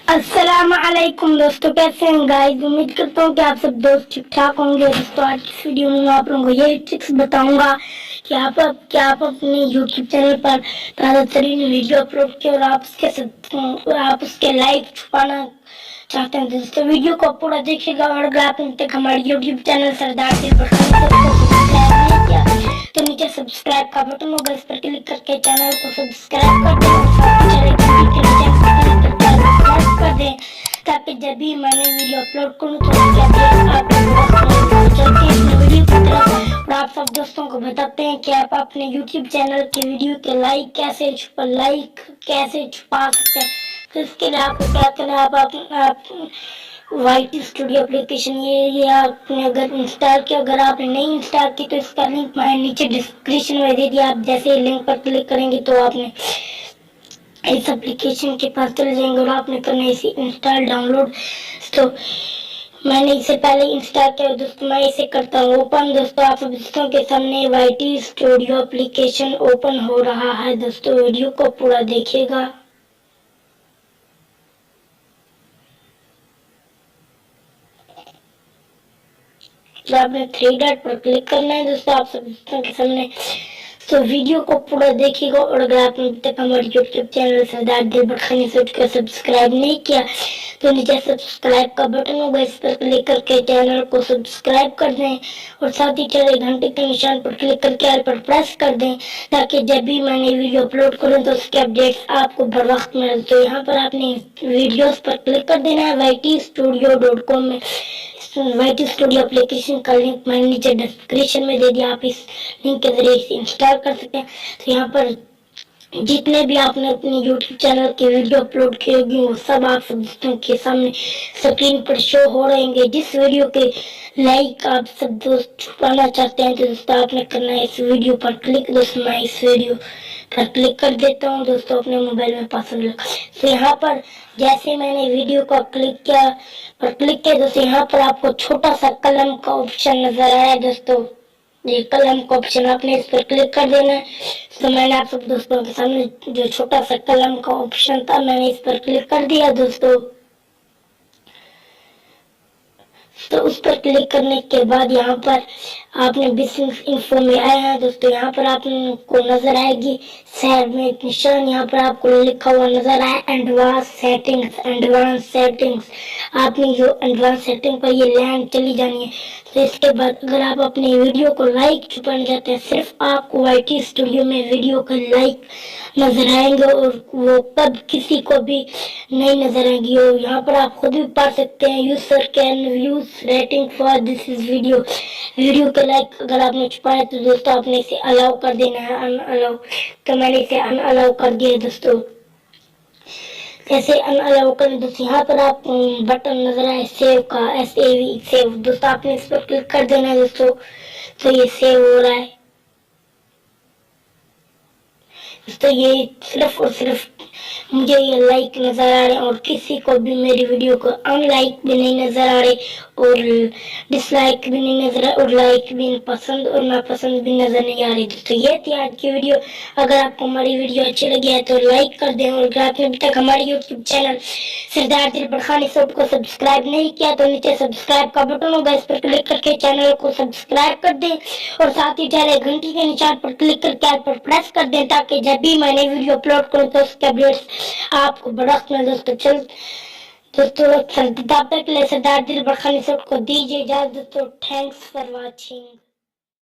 السلام علیکم دوستوں، کیسے ہیں گائز؟ امید کرتا ہوں کہ آپ سب دوست ٹھیک ٹھاک ہوں گے۔ دوستوں آج کی اس ویڈیو میں آپ لوگوں کو یہ ٹرکس بتاؤں گا کہ آپ اپنے یوٹیوب چینل پر تازہ ترین ویڈیو اپلوڈ کیے اور آپ اس کے لائک چھپانا چاہتے ہیں۔ دوستوں ویڈیو کو پورا دیکھیے گا، اور اگر آپ نے تک ہمارے یوٹیوب چینل سردار دل برخانی کو سبسکرائب نہیں کیا تو نیچے سبسکرائب کا بٹن ہوگا، اس پر کلک کر کے چینل کو سبسکرائب کر دیں اور ساتھ ہی چلے گھنٹی کے نشان پر کلک کر کے پریس کر دیں تاکہ جب بھی میں نے ویڈیو اپلوڈ کروں تو اس کے اپڈیٹ آپ کو وقت میں چلتے ہیں اپنے ویڈیو کی طرف۔ اور آپ سب دوستوں کو بتاتے ہیں کہ آپ اپنے یوٹیوب چینل کے ویڈیو کے لائک کیسے چھپا سکتے ہیں۔ تو اس کے لیے آپ کو کیا کرنا ہے، آپ وائی ٹی اسٹوڈیو اپلیکیشن یہ آپ نے اگر انسٹال کیا، اگر آپ نے نہیں انسٹال کی تو اس کا لنک میں نیچے ڈسکرپشن میں دے دیا۔ آپ جیسے لنک پر کلک کریں گے تو آپ نے اس اپلیکیشن کے پاس چلے جائیں گے اور آپ نے کرنا ہے اسے انسٹال ڈاؤن لوڈ۔ تو میں نے اسے پہلے انسٹال کیا دوستوں، میں اسے کرتا ہوں اوپن۔ دوستوں آپ دوستوں کے سامنے Y T studio application open ہو رہا ہے۔ دوستوں ویڈیو کو پورا دیکھیے گا۔ تو آپ نے 3 ڈاٹ پر کلک کرنا ہے۔ دوستوں آپ سب دوستوں کے سامنے تو ویڈیو کو پورا دیکھیے گا، اور اگر آپ نے اب تک ہمارے یوٹیوب چینل سردار دل برخانی کو سبسکرائب نہیں کیا تو نیچے سبسکرائب کا بٹن ہوگا، اس پر کلک کر کے چینل کو سبسکرائب کر دیں اور ساتھ ہی چلے گھنٹے کے نشان پر کلک کر کے آل پر پریس کر دیں تاکہ جب بھی میں نے ویڈیو اپلوڈ کروں تو اس کے اپڈیٹس آپ کو بر وقت ملے۔ تو یہاں پر آپ نے ویڈیوز پر کلک کر دینا ہے۔ YTStudio.com میں وائی ٹی اسٹوڈیو اپلیکیشن کا لنک میں نے نیچے ڈسکرپشن میں دے دیا، آپ اس لنک کے ذریعے اسے انسٹال کر سکتے ہیں۔ تو یہاں پر جتنے بھی آپ نے اپنے یوٹیوب چینل کے ویڈیو اپلوڈ کیے ہوگی وہ سب آپ سب دوستوں کے سامنے سکرین پر شو ہو رہیں گے۔ جس ویڈیو کے لائک آپ سب دوست چھپانا چاہتے ہیں تو دوستوں آپ نے کرنا ہے اس ویڈیو پر کلک۔ دوستوں میں اس ویڈیو پر کلک کر دیتا ہوں دوستوں اپنے موبائل میں پاسورڈ لگا۔ تو یہاں پر جیسے میں نے ویڈیو کو کلک کیا دوستوں یہاں پر آپ کو چھوٹا سا قلم کا آپشن نظر آیا ہے۔ دوستوں یہ قلم کا آپشن آپ نے اس پر کلک کر دینا ہے۔ تو میں نے آپ سب دوستوں کے سامنے جو چھوٹا سا قلم کا آپشن تھا میں نے اس پر کلک کر دیا دوستوں۔ تو اس پر کلک کرنے کے بعد یہاں پر آپ نے بزنس انفو میں آیا ہے دوستوں، یہاں پر آپ کو نظر آئے گی سائڈ میں ایک نشان، یہاں پر آپ کو لکھا ہوا نظر آئے ایڈوانس سیٹنگز۔ آپ نے جو ایڈوانس سیٹنگ پر یہ لینڈ چلی جانی ہے۔ تو اس کے بعد اگر آپ اپنے ویڈیو کو لائک چھپانا چاہتے ہیں، صرف آپ کو وائی ٹی اسٹوڈیو میں ویڈیو کا لائک نظر آئیں گے اور وہ کب کسی کو بھی نہیں نظر آئیں گی۔ اور یہاں پر آپ خود بھی پڑھ سکتے ہیں user can use rating for this is video کے لائک اگر آپ نے چھپایا تو دوستوں آپ نے اسے الاؤ کر دینا ہے، ان الاؤ۔ تو میں نے اسے ان الاؤ کر دیا دوستوں۔ جیسے ان الاؤ کریں دوستوں یہاں پر آپ بٹن نظر آئے سیو کا سیو دوستوں آپ نے اس پر کلک کر دینا ہے دوستوں۔ تو یہ سیو ہو رہا ہے دوستوں، یہ صرف اور صرف مجھے یہ لائک نظر آ رہے اور کسی کو بھی میری ویڈیو کو ان لائک بھی نہیں نظر آ رہے اور ڈس لائک بھی نہیں نظر آ رہے اور لائک بھی پسند اور ناپسند بھی نظر نہیں آ رہی۔ دوستوں یہ تھی آج کی ویڈیو۔ اگر آپ کو ہماری ویڈیو اچھی لگی ہے تو لائک کر دیں، اور اگر آپ نے ابھی تک ہمارے یوٹیوب چینل سردار دل برخانی کو سبسکرائب نہیں کیا تو نیچے سبسکرائب کا بٹن ہوگا، اس پر کلک کر کے چینل کو سبسکرائب کر دیں اور ساتھ ہی چلے گھنٹی کے نشان پر کلک کر کے آل پر پریس کر دیں تاکہ جب بھی میں نے ویڈیو اپلوڈ کروں تو اس کے اپڈیٹس آپ کو برقت میں دوستوں تب تک کے لیے سردار دل برخانی کو دیجیے اجازت دوستوں۔ Thanks for watching.